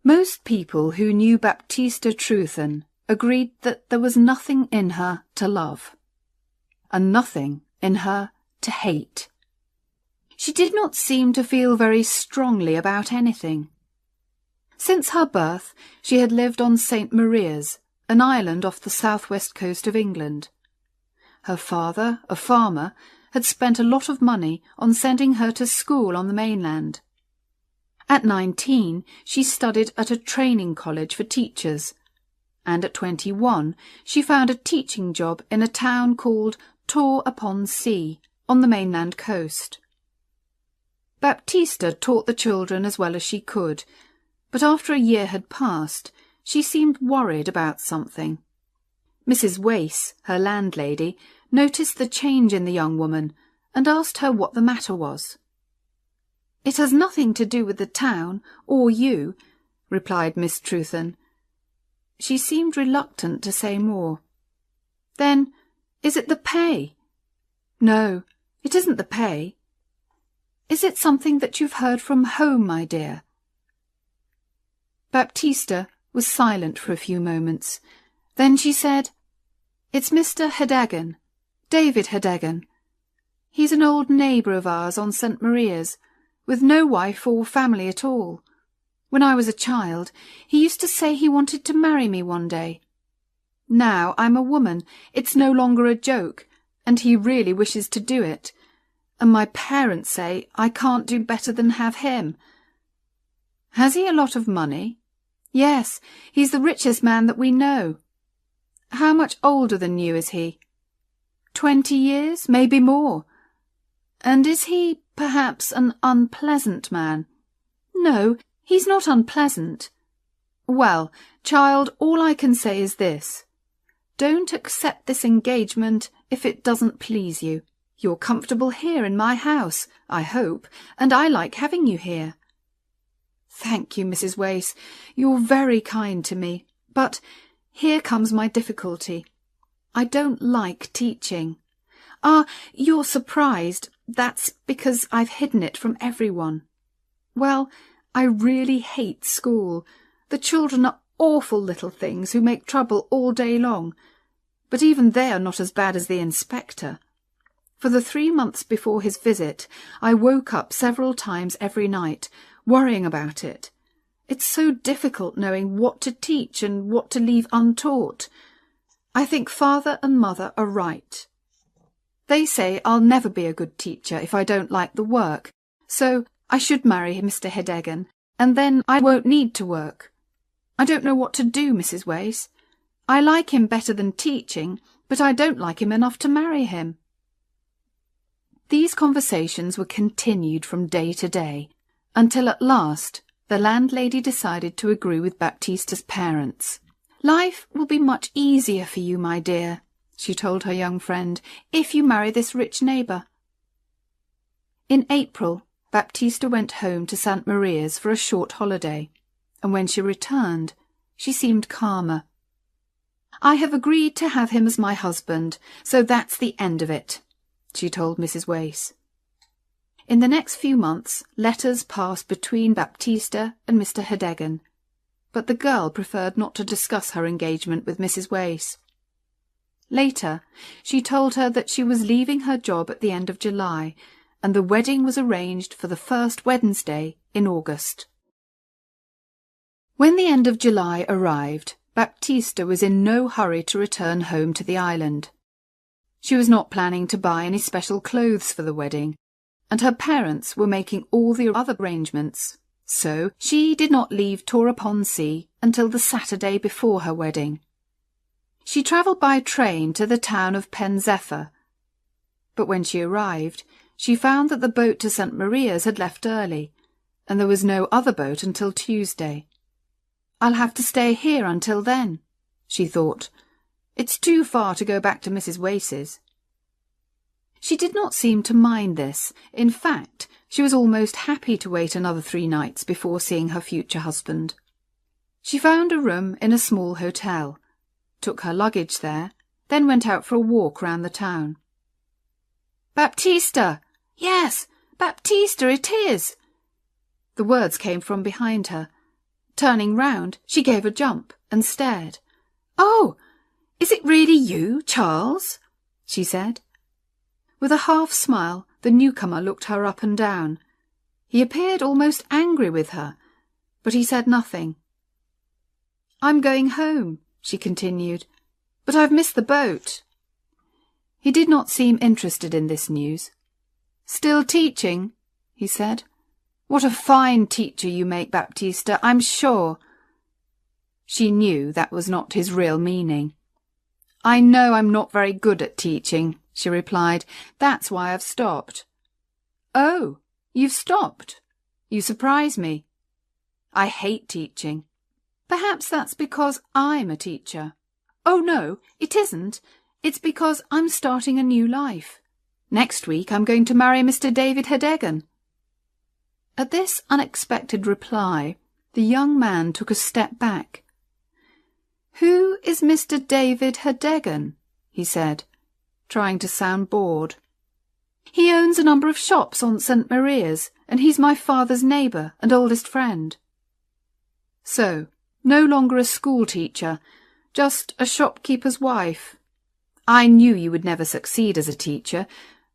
Most people who knew Baptista Trewthen agreed that there was nothing in her to love, and nothing in her to hate. She did not seem to feel very strongly about anything. Since her birth, she had lived on St. Maria's, an island off the southwest coast of England. Her father, a farmer, had spent a lot of money on sending her to school on the mainland. At 19, she studied at a training college for teachers, and at 21, she found a teaching job in a town called Tor-upon-Sea, on the mainland coast. Baptista taught the children as well as she could, but after a year had passed, she seemed worried about something. Mrs. Wace, her landlady, noticed the change in the young woman and asked her what the matter was. "It has nothing to do with the town, or you," replied Miss Trewthen. She seemed reluctant to say more. "Then, is it the pay?" "No, it isn't the pay." "Is it something that you've heard from home, my dear?" Baptista was silent for a few moments. Then she said, "It's Mr. Hedagon, David Hedagon. He's an old neighbour of ours on St. Maria's, with no wife or family at all. When I was a child, he used to say he wanted to marry me one day. Now I'm a woman, it's no longer a joke, and he really wishes to do it. And my parents say I can't do better than have him." "Has he a lot of money?" "Yes, he's the richest man that we know." "How much older than you is he?" 20 years, maybe more." "And is he, perhaps, an unpleasant man?" "No, he's not unpleasant." "Well, child, all I can say is this. Don't accept this engagement if it doesn't please you. You're comfortable here in my house, I hope, and I like having you here." "Thank you, Mrs. Wace. You're very kind to me. But here comes my difficulty. I don't like teaching." "Ah, you're surprised. That's because I've hidden it from everyone." "Well, I really hate school. The children are awful little things who make trouble all day long. But even they are not as bad as the inspector. For the 3 months before his visit, I woke up several times every night, worrying about it. It's so difficult knowing what to teach and what to leave untaught. I think father and mother are right. They say I'll never be a good teacher if I don't like the work, so I should marry Mr. Hedagon, and then I won't need to work. I don't know what to do, Mrs. Wace. I like him better than teaching, but I don't like him enough to marry him." These conversations were continued from day to day, until at last the landlady decided to agree with Baptista's parents. "Life will be much easier for you, my dear," she told her young friend, "if you marry this rich neighbour." In April, Baptista went home to St. Maria's for a short holiday, and when she returned, she seemed calmer. "I have agreed to have him as my husband, so that's the end of it," she told Mrs. Wace. In the next few months, letters passed between Baptista and Mr. Hedagon, but the girl preferred not to discuss her engagement with Mrs. Wace. Later, she told her that she was leaving her job at the end of July, and the wedding was arranged for the first Wednesday in August. When the end of July arrived, Baptista was in no hurry to return home to the island. She was not planning to buy any special clothes for the wedding, and her parents were making all the other arrangements, so she did not leave Tor-upon-Sea until the Saturday before her wedding. She travelled by train to the town of Pen Zephyr, but when she arrived, she found that the boat to St. Maria's had left early, and there was no other boat until Tuesday. "I'll have to stay here until then," she thought. "It's too far to go back to Mrs. Wace's." She did not seem to mind this. In fact, she was almost happy to wait another 3 nights before seeing her future husband. She found a room in a small hotel, took her luggage there, then went out for a walk round the town. "Baptista! Yes, Baptista, it is!" The words came from behind her. Turning round, she gave a jump and stared. "Oh, is it really you, Charles?" she said. With a half-smile, the newcomer looked her up and down. He appeared almost angry with her, but he said nothing. "I'm going home," she continued, "but I've missed the boat." He did not seem interested in this news. "Still teaching?" he said. "What a fine teacher you make, Baptista, I'm sure." She knew that was not his real meaning. "I know I'm not very good at teaching," she replied. "That's why I've stopped." "Oh, you've stopped? You surprise me. I hate teaching." "Perhaps that's because I'm a teacher." "Oh, no, it isn't. It's because I'm starting a new life. Next week I'm going to marry Mr. David Hedegan." At this unexpected reply, the young man took a step back. "Who is Mr. David Hedegan?" he said, trying to sound bored. "He owns a number of shops on St. Maria's, and he's my father's neighbour and oldest friend." "So, no longer a school teacher, just a shopkeeper's wife. I knew you would never succeed as a teacher.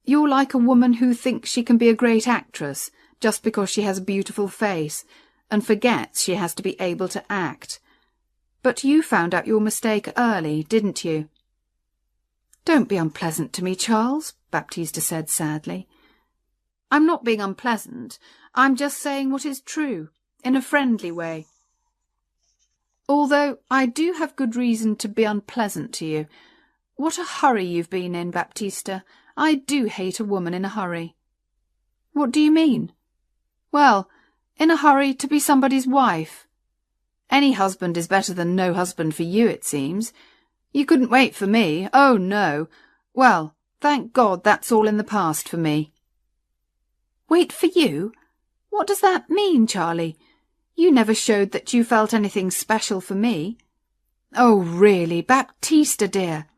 You're like a woman who thinks she can be a great actress just because she has a beautiful face, and forgets she has to be able to act. But you found out your mistake early, didn't you?" "Don't be unpleasant to me, Charles," Baptista said sadly. "I'm not being unpleasant. I'm just saying what is true, in a friendly way. Although I do have good reason to be unpleasant to you. What a hurry you've been in, Baptista. I do hate a woman in a hurry." "What do you mean?" "Well, in a hurry to be somebody's wife. Any husband is better than no husband for you, it seems. You couldn't wait for me. Oh, no. Well, thank God that's all in the past for me." "Wait for you? What does that mean, Charlie? You never showed that you felt anything special for me." "Oh, really, Baptista, dear."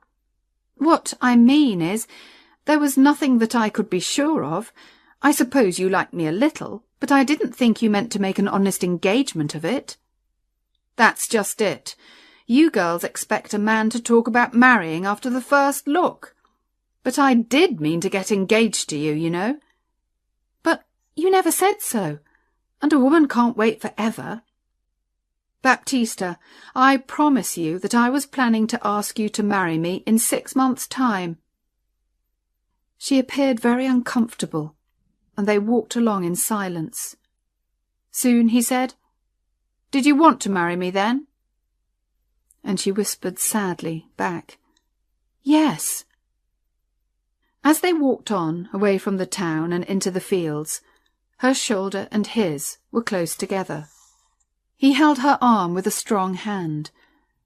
"What I mean is, there was nothing that I could be sure of. I suppose you like me a little, but I didn't think you meant to make an honest engagement of it." "That's just it. You girls expect a man to talk about marrying after the first look. But I did mean to get engaged to you, you know." "But you never said so, and a woman can't wait for ever." "Baptista, I promise you that I was planning to ask you to marry me in 6 months' time." She appeared very uncomfortable, and they walked along in silence. Soon he said, "Did you want to marry me then?" And she whispered sadly back, "Yes." As they walked on, away from the town and into the fields, her shoulder and his were close together. He held her arm with a strong hand.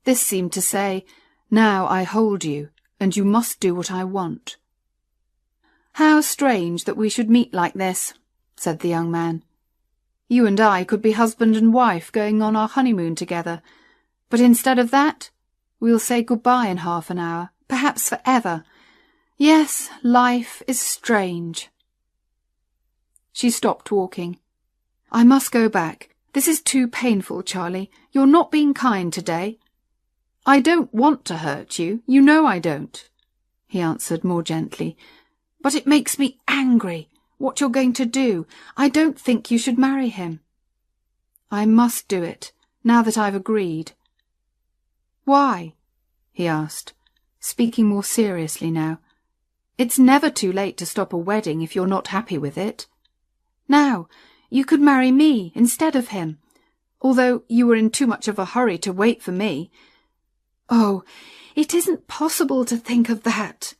This seemed to say, "Now I hold you, and you must do what I want." "How strange that we should meet like this," said the young man. "You and I could be husband and wife going on our honeymoon together, but instead of that, we'll say goodbye in half an hour, perhaps forever. Yes, life is strange." She stopped walking. "I must go back. This is too painful, Charlie. You're not being kind today." "I don't want to hurt you. You know I don't," he answered more gently. "But it makes me angry, what you're going to do. I don't think you should marry him." "I must do it, now that I've agreed." "Why?" he asked, speaking more seriously now. "It's never too late to stop a wedding if you're not happy with it. Now, you could marry me instead of him, although you were in too much of a hurry to wait for me." "Oh, it isn't possible to think of that,"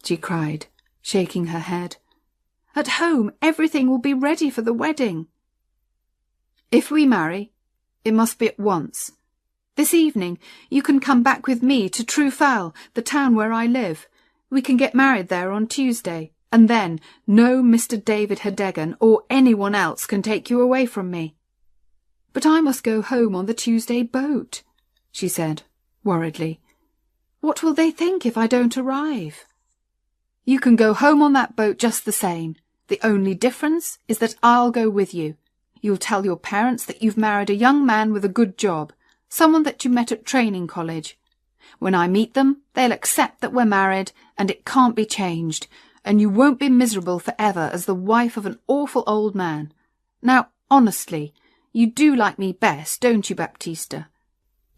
she cried, shaking her head. "At home, everything will be ready for the wedding." "If we marry, it must be at once. This evening, you can come back with me to Trufal, the town where I live. We can get married there on Tuesday, and then no Mr. David Hedegan or anyone else can take you away from me." "But I must go home on the Tuesday boat," she said, worriedly. "What will they think if I don't arrive?" "You can go home on that boat just the same. The only difference is that I'll go with you. You'll tell your parents that you've married a young man with a good job, someone that you met at training college. When I meet them, they'll accept that we're married and it can't be changed, and you won't be miserable forever as the wife of an awful old man. Now, honestly, you do like me best, don't you, Baptista?"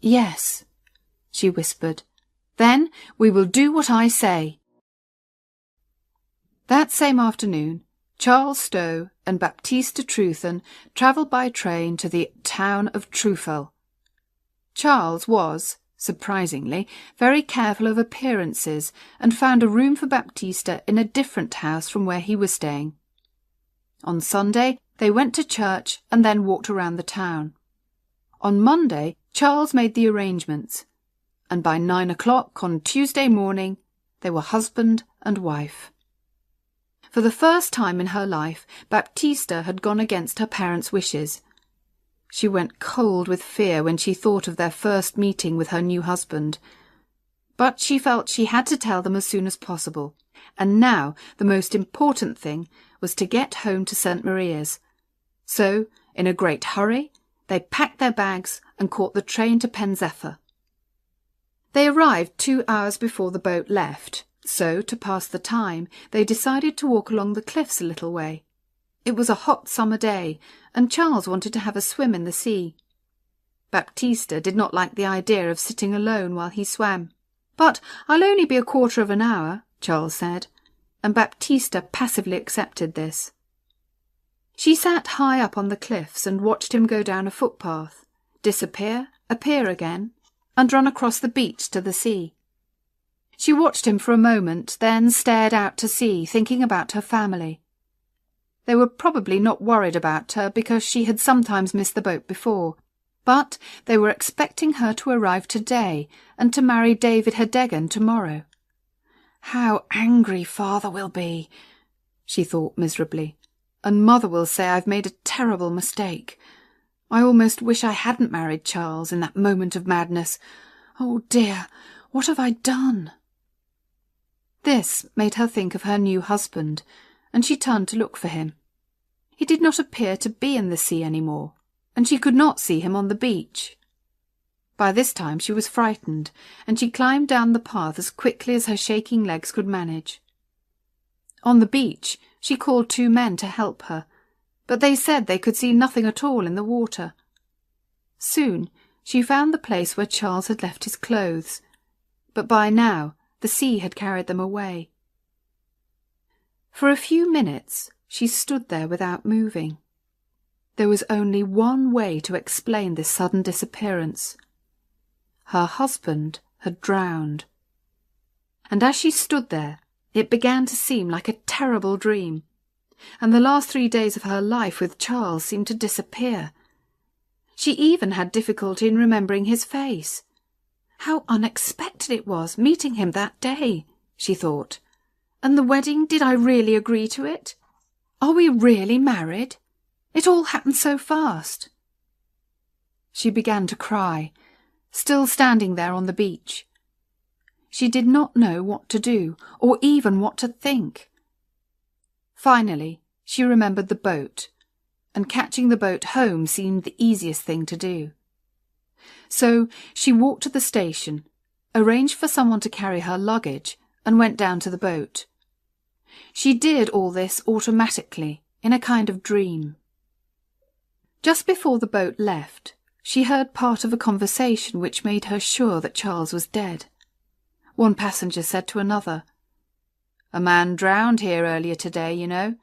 "Yes," she whispered. "Then we will do what I say." That same afternoon, Charles Stow and Baptista Trewthen travelled by train to the town of Trufal. Charles was, surprisingly, very careful of appearances and found a room for Baptista in a different house from where he was staying. On Sunday, they went to church and then walked around the town. On Monday, Charles made the arrangements, and by 9 o'clock on Tuesday morning, they were husband and wife. For the first time in her life, Baptista had gone against her parents' wishes. She went cold with fear when she thought of their first meeting with her new husband. But she felt she had to tell them as soon as possible, and now the most important thing was to get home to St. Maria's. So, in a great hurry, they packed their bags and caught the train to Penzeffer. They arrived 2 hours before the boat left, so, to pass the time, they decided to walk along the cliffs a little way. It was a hot summer day, and Charles wanted to have a swim in the sea. Baptista did not like the idea of sitting alone while he swam. "But I'll only be a quarter of an hour," Charles said, and Baptista passively accepted this. She sat high up on the cliffs and watched him go down a footpath, disappear, appear again, and run across the beach to the sea. She watched him for a moment, then stared out to sea, thinking about her family. They were probably not worried about her because she had sometimes missed the boat before, but they were expecting her to arrive today and to marry David Hedegan tomorrow. "How angry Father will be," she thought miserably, "and Mother will say I've made a terrible mistake. I almost wish I hadn't married Charles in that moment of madness. Oh dear, what have I done?" This made her think of her new husband, and she turned to look for him. He did not appear to be in the sea any more, and she could not see him on the beach. By this time she was frightened, and she climbed down the path as quickly as her shaking legs could manage. On the beach she called 2 men to help her, but they said they could see nothing at all in the water. Soon she found the place where Charles had left his clothes, but by now the sea had carried them away. For a few minutes she stood there without moving. There was only one way to explain this sudden disappearance. Her husband had drowned. And as she stood there, it began to seem like a terrible dream, and the last 3 days of her life with Charles seemed to disappear. She even had difficulty in remembering his face. How unexpected it was, meeting him that day, she thought. And the wedding, did I really agree to it? Are we really married? It all happened so fast. She began to cry, still standing there on the beach. She did not know what to do, or even what to think. Finally, she remembered the boat, and catching the boat home seemed the easiest thing to do. So she walked to the station, arranged for someone to carry her luggage, and went down to the boat. She did all this automatically, in a kind of dream. Just before the boat left, she heard part of a conversation which made her sure that Charles was dead. One passenger said to another, "A man drowned here earlier today, you know.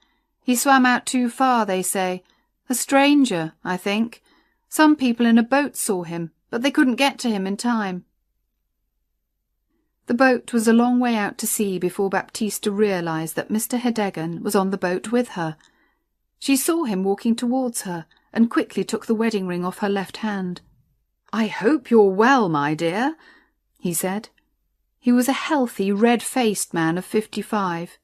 He swam out too far, they say. A stranger, I think. Some people in a boat saw him, but they couldn't get to him in time." The boat was a long way out to sea before Baptista realised that Mr. Hedegan was on the boat with her. She saw him walking towards her, and quickly took the wedding ring off her left hand. "I hope you're well, my dear," he said. He was a healthy, red-faced man of 55.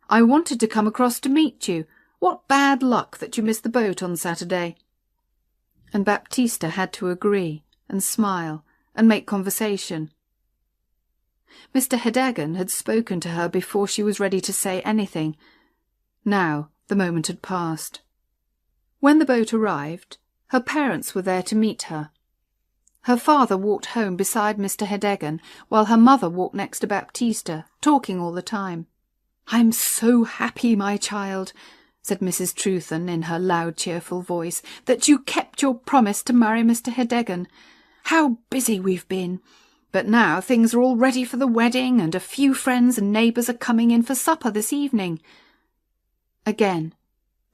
"I wanted to come across to meet you. What bad luck that you missed the boat on Saturday." And Baptista had to agree, and smile, and make conversation. Mr. Hedegan had spoken to her before she was ready to say anything. Now the moment had passed. When the boat arrived, her parents were there to meet her. Her father walked home beside Mr. Hedegan, while her mother walked next to Baptista, talking all the time. "I'm so happy, my child," said Mrs. Trewthen in her loud, cheerful voice, "that you kept your promise to marry Mr. Hedegan. How busy we've been! But now things are all ready for the wedding, and a few friends and neighbours are coming in for supper this evening." Again,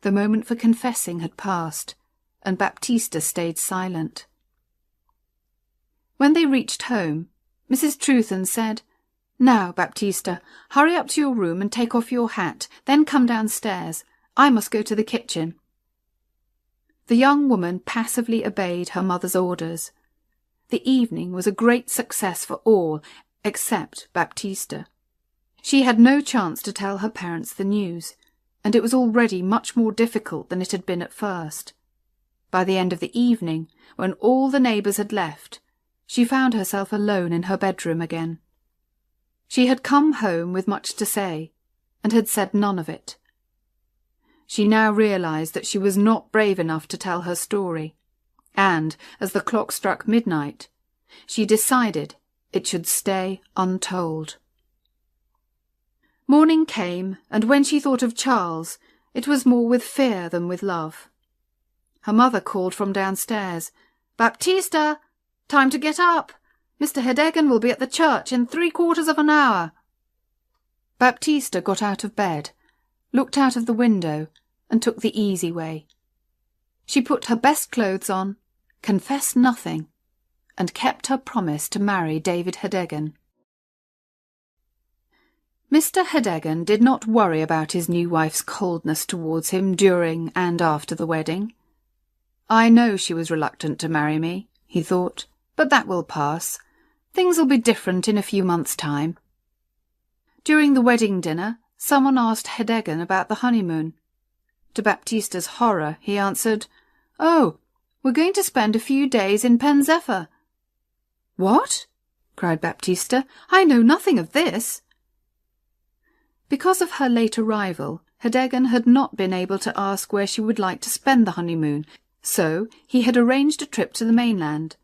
the moment for confessing had passed, and Baptista stayed silent. When they reached home, Mrs. Trewthen said, "Now, Baptista, hurry up to your room and take off your hat, then come downstairs. I must go to the kitchen." The young woman passively obeyed her mother's orders. The evening was a great success for all, except Baptista. She had no chance to tell her parents the news, and it was already much more difficult than it had been at first. By the end of the evening, when all the neighbours had left, she found herself alone in her bedroom again. She had come home with much to say, and had said none of it. She now realised that she was not brave enough to tell her story, and, as the clock struck midnight, she decided it should stay untold. Morning came, and when she thought of Charles, it was more with fear than with love. Her mother called from downstairs, "Baptista, time to get up. Mr. Hedegan will be at the church in 3/4 of an hour." Baptista got out of bed, looked out of the window, and took the easy way. She put her best clothes on, confessed nothing, and kept her promise to marry David Hedegan. Mr. Hedegan did not worry about his new wife's coldness towards him during and after the wedding. "I know she was reluctant to marry me," he thought, "but that will pass. Things will be different in a few months' time." During the wedding dinner, someone asked Hedegan about the honeymoon. To Baptista's horror, he answered, "Oh, we're going to spend a few days in Pen Zephyr." "What?" cried Baptista. "I know nothing of this." Because of her late arrival, Hedegan had not been able to ask where she would like to spend the honeymoon, so he had arranged a trip to the mainland.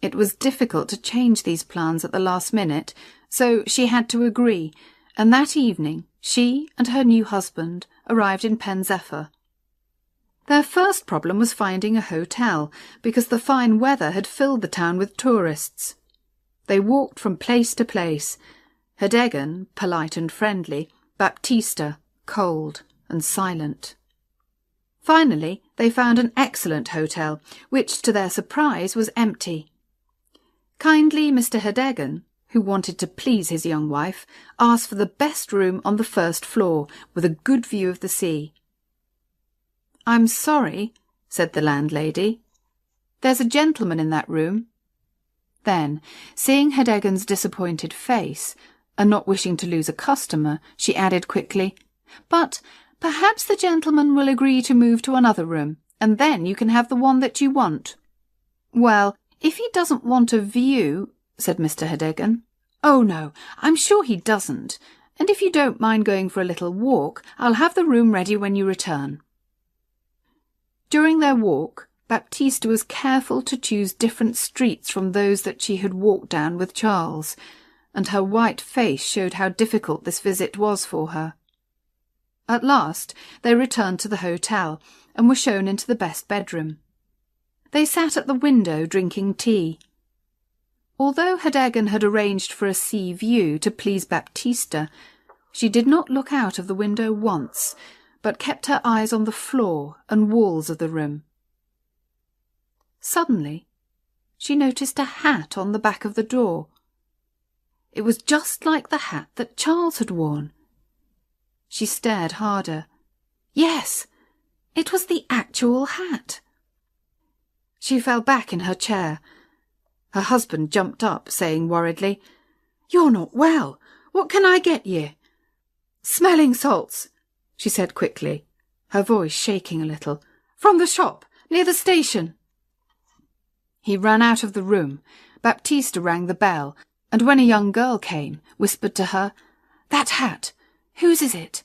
It was difficult to change these plans at the last minute, so she had to agree, and that evening she and her new husband arrived in Pen Zephyr. Their first problem was finding a hotel, because the fine weather had filled the town with tourists. They walked from place to place, Hedegan polite and friendly, Baptista cold and silent. Finally, they found an excellent hotel, which, to their surprise, was empty. Kindly Mr. Hedegan, who wanted to please his young wife, asked for the best room on the first floor, with a good view of the sea. "I'm sorry," said the landlady. "There's a gentleman in that room." Then, seeing Hedegan's disappointed face, and not wishing to lose a customer, she added quickly, "But perhaps the gentleman will agree to move to another room, and then you can have the one that you want." "Well, if he doesn't want a view," said Mr. Hedegan. "Oh, no, I'm sure he doesn't, and if you don't mind going for a little walk, I'll have the room ready when you return." During their walk, Baptista was careful to choose different streets from those that she had walked down with Charles, and her white face showed how difficult this visit was for her. At last they returned to the hotel, and were shown into the best bedroom. They sat at the window drinking tea. Although Hedegan had arranged for a sea view to please Baptista, she did not look out of the window once, but kept her eyes on the floor and walls of the room. Suddenly, she noticed a hat on the back of the door. It was just like the hat that Charles had worn. She stared harder. Yes, it was the actual hat. She fell back in her chair. Her husband jumped up, saying worriedly, "You're not well. What can I get you?" "Smelling salts," she said quickly, her voice shaking a little. "From the shop, near the station." He ran out of the room. Baptista rang the bell, and when a young girl came, whispered to her, "That hat, whose is it?"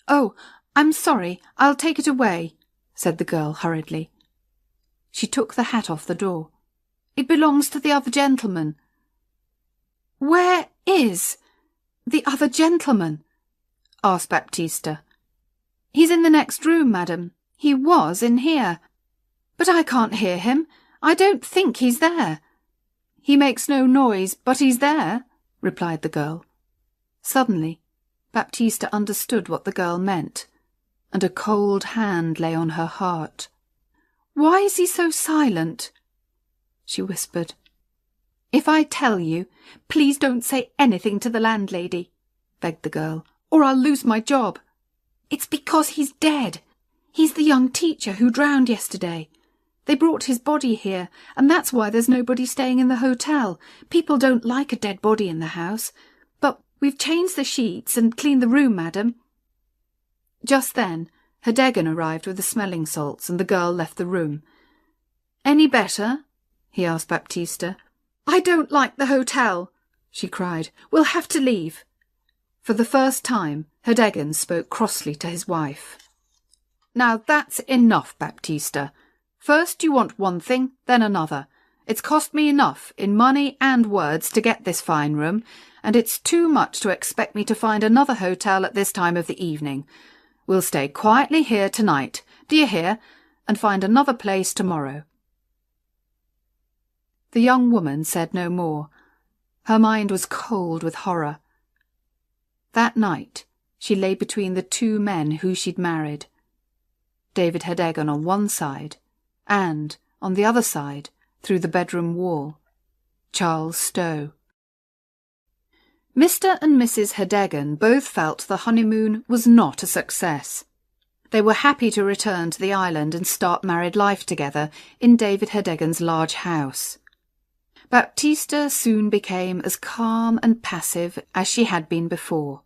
"Oh, I'm sorry, I'll take it away," said the girl hurriedly. She took the hat off the door. "It belongs to the other gentleman." "Where is the other gentleman?" asked Baptista. "He's in the next room, madam. He was in here. But I can't hear him. I don't think he's there." "He makes no noise, but he's there," replied the girl. Suddenly, Baptista understood what the girl meant, and a cold hand lay on her heart. "Why is he so silent?" she whispered. "If I tell you, please don't say anything to the landlady," begged the girl, "or I'll lose my job. It's because he's dead. He's the young teacher who drowned yesterday. They brought his body here, and that's why there's nobody staying in the hotel. People don't like a dead body in the house. But we've changed the sheets and cleaned the room, madam." Just then, Hedegan arrived with the smelling salts, and the girl left the room. "Any better?" he asked Baptista. "I don't like the hotel," she cried. "We'll have to leave." For the first time, Hedegan spoke crossly to his wife. "Now that's enough, Baptista. First you want one thing, then another. It's cost me enough in money and words to get this fine room, and it's too much to expect me to find another hotel at this time of the evening. We'll stay quietly here tonight, do you hear, and find another place tomorrow." The young woman said no more. Her mind was cold with horror. That night she lay between the two men who she'd married. David Hedegan on one side, and, on the other side, through the bedroom wall, Charles Stow. Mr. and Mrs. Hedegan both felt the honeymoon was not a success. They were happy to return to the island and start married life together in David Hedegan's large house. Baptista soon became as calm and passive as she had been before.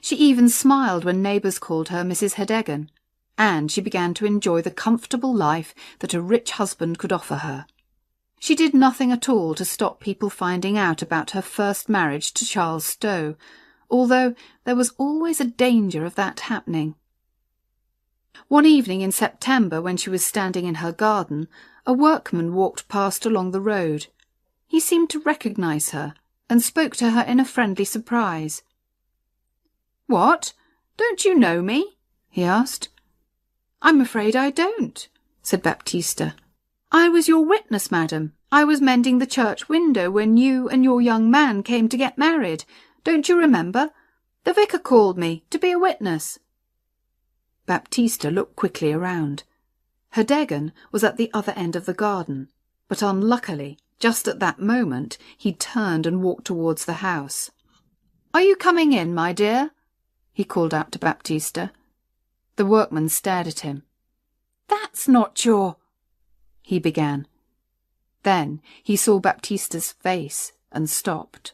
She even smiled when neighbours called her Mrs. Hedegan, and she began to enjoy the comfortable life that a rich husband could offer her. She did nothing at all to stop people finding out about her first marriage to Charles Stow, although there was always a danger of that happening. One evening in September, when she was standing in her garden, a workman walked past along the road. He seemed to recognise her, and spoke to her in a friendly surprise. "What? Don't you know me?" he asked. "I'm afraid I don't," said Baptista. "I was your witness, madam. I was mending the church window when you and your young man came to get married. Don't you remember? The vicar called me to be a witness." Baptista looked quickly around. Hedegan was at the other end of the garden, but unluckily, just at that moment, he turned and walked towards the house. "Are you coming in, my dear?" he called out to Baptista. The workman stared at him. "That's not your—" he began. Then he saw Baptista's face and stopped.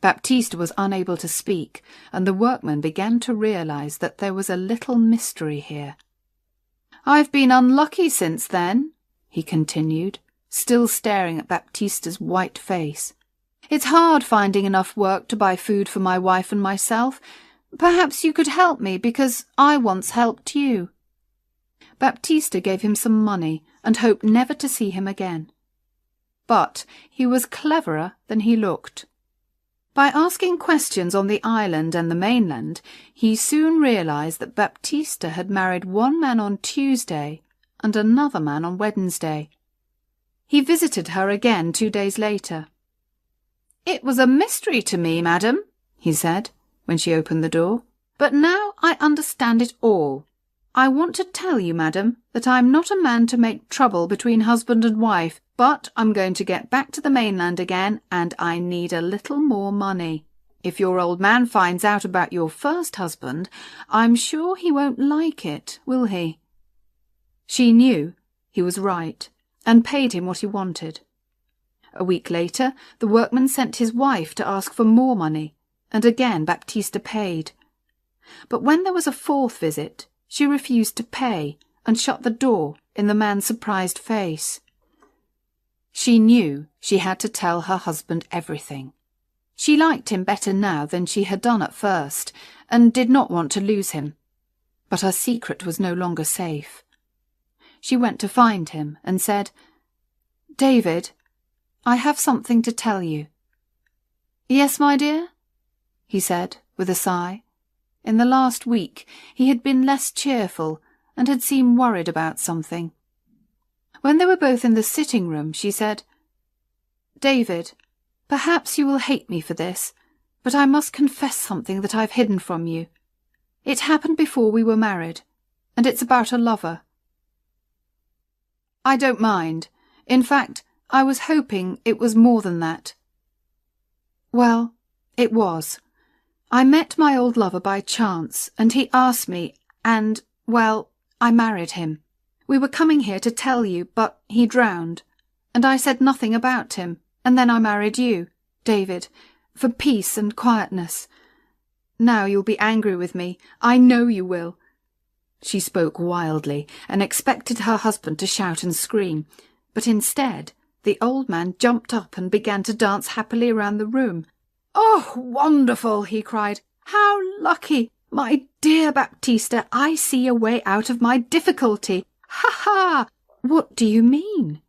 Baptista was unable to speak, and the workman began to realise that there was a little mystery here. "I've been unlucky since then," he continued, still staring at Baptista's white face. "It's hard finding enough work to buy food for my wife and myself. Perhaps you could help me, because I once helped you." Baptista gave him some money and hoped never to see him again. But he was cleverer than he looked. By asking questions on the island and the mainland, he soon realised that Baptista had married one man on Tuesday and another man on Wednesday. He visited her again 2 days later. "It was a mystery to me, madam," he said, when she opened the door, "but now I understand it all. I want to tell you, madam, that I'm not a man to make trouble between husband and wife, but I'm going to get back to the mainland again, and I need a little more money. If your old man finds out about your first husband, I'm sure he won't like it, will he?" She knew he was right, and paid him what he wanted. A week later, the workman sent his wife to ask for more money, and again Baptista paid. But when there was a fourth visit, she refused to pay and shut the door in the man's surprised face. She knew she had to tell her husband everything. She liked him better now than she had done at first, and did not want to lose him. But her secret was no longer safe. she went to find him and said, "David, I have something to tell you." "Yes, my dear?" he said with a sigh. In the last week he had been less cheerful and had seemed worried about something. When they were both in the sitting room, she said, "David, perhaps you will hate me for this, but I must confess something that I've hidden from you. It happened before we were married, and it's about a lover." "I don't mind. In fact, I was hoping it was more than that." "Well, it was. I met my old lover by chance, and he asked me, and, well, I married him. We were coming here to tell you, but he drowned, and I said nothing about him, and then I married you, David, for peace and quietness. Now you'll be angry with me. I know you will." She spoke wildly and expected her husband to shout and scream, but instead the old man jumped up and began to dance happily around the room. "Oh, wonderful!" he cried. "How lucky! My dear Baptista, I see a way out of my difficulty. Ha ha!" "What do you mean?"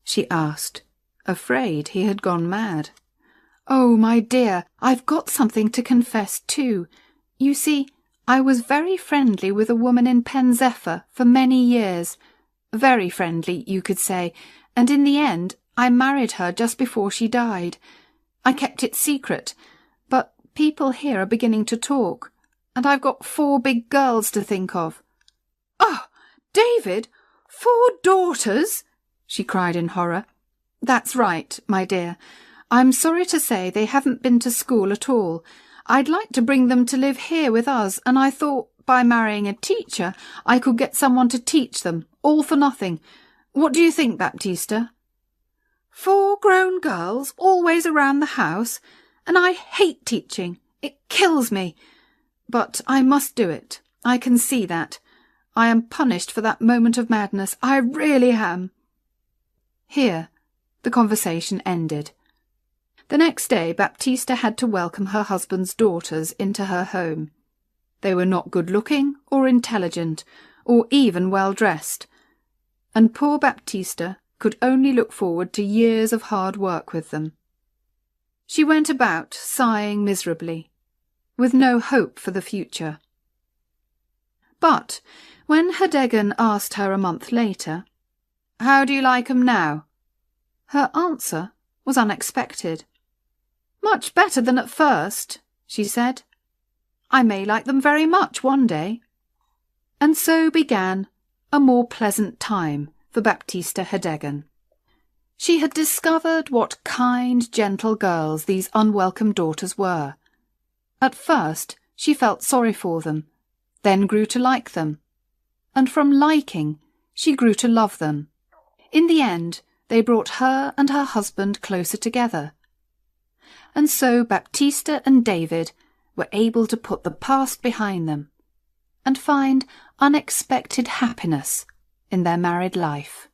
she asked, afraid he had gone mad. "Oh, my dear, I've got something to confess too. You see, I was very friendly with a woman in Pen Zephyr for many years. Very friendly, you could say, and in the end I married her just before she died. I kept it secret, but people here are beginning to talk, and I've got 4 big girls to think of." "Oh, David, 4 daughters!" she cried in horror. "That's right, my dear. I'm sorry to say they haven't been to school at all. I'd like to bring them to live here with us, and I thought by marrying a teacher I could get someone to teach them, all for nothing. What do you think, Baptista?" 4 grown girls always around the house, and I hate teaching. It kills me. But I must do it. I can see that. I am punished for that moment of madness. I really am." Here the conversation ended. The next day Baptista had to welcome her husband's daughters into her home. They were not good-looking or intelligent or even well-dressed, and poor Baptista could only look forward to years of hard work with them. She went about sighing miserably, with no hope for the future. But when Herdegen asked her a month later, "How do you like 'em now?" her answer was unexpected. "Much better than at first," she said. "I may like them very much one day." And so began a more pleasant time for Baptista Herdegen. She had discovered what kind, gentle girls these unwelcome daughters were. At first she felt sorry for them, then grew to like them, and from liking she grew to love them. In the end they brought her and her husband closer together. And so Baptista and David were able to put the past behind them and find unexpected happiness in their married life.